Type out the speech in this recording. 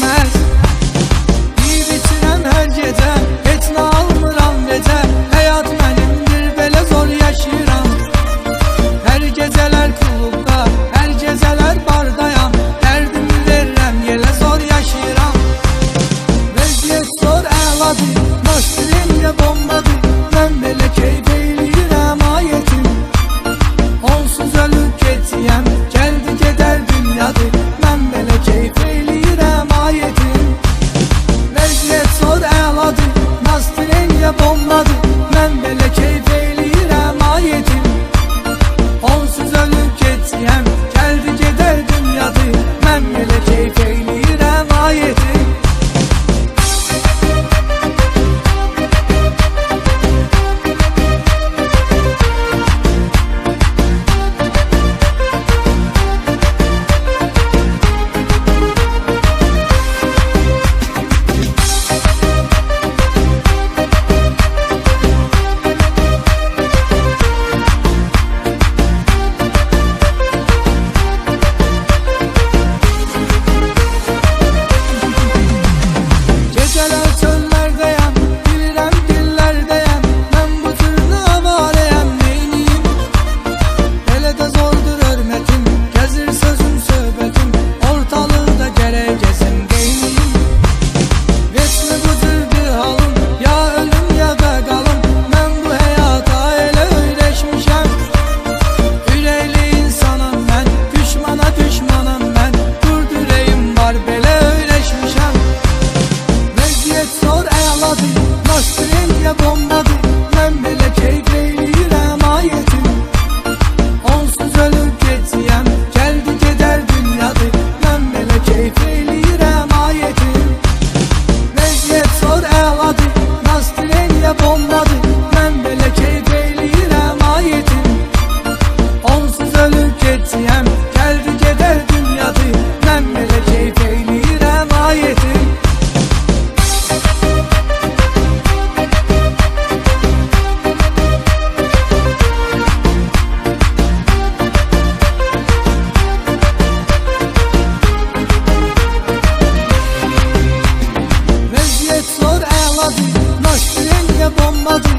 bilməz. Yeyib içirəm hər gecə, heç nə almıram necə. Həyat mənimdir, belə zor yaşayıram. Hər gecələr klubda, hər gecələr bardayam. Dərdimi verirəm, yelə zor yaşayıram. Vəziyyət zor əladır, nostalgiya bombadır. Mən belə keyf eyləyirəm ayetim. Onsuz ölüb getiyəm, gəldi gedər dünyadır. Mən belə keyf eyləyirəm ayetim. Vəziyyət zor əladır, nostalgiya bombadır. Mən belə keyf eyləyirəm ayetim. Onsuz ölüb getiyəm, gəldi gedər dünyadır. Mən belə keyf eyləyirəm ayetim. Gecələr çöllərdəyəm, bilirəm dillərdəyəm. Mən bu türlü avarəyəm, neyniyim? Elə də zordur hörmətim, gəzir sözüm, söhbətim. Ortalıqda gərək gəzim, qeyniyim. Veçmi bu cürdür halım, ya ölüm ya da qalım. Mən bu həyata elə öyrəşmişəm. Ürəkli insanım mən, düşmana düşmanım mən. Durd ürəyim var, belə öyrəşmişəm. Vəziyyət zor əladır, nostalgiya bombadır. Mən belə keyf eyləyirəm ayetim. Onsuz ölüb getiyəm, gəldi gedər dünyadır. Mən belə keyf eyləyirəm ayetim. Vəziyyət zor əladır, nostalgiya bombadır. Mən belə keyf eyləyirəm ayetim. Onsuz ölüb getiyəm, gəldi gedər dünyadır. Mən belə keyf eyləyirəm ayetim. Vəziyyət zor əladır, nostalgiya bombadır.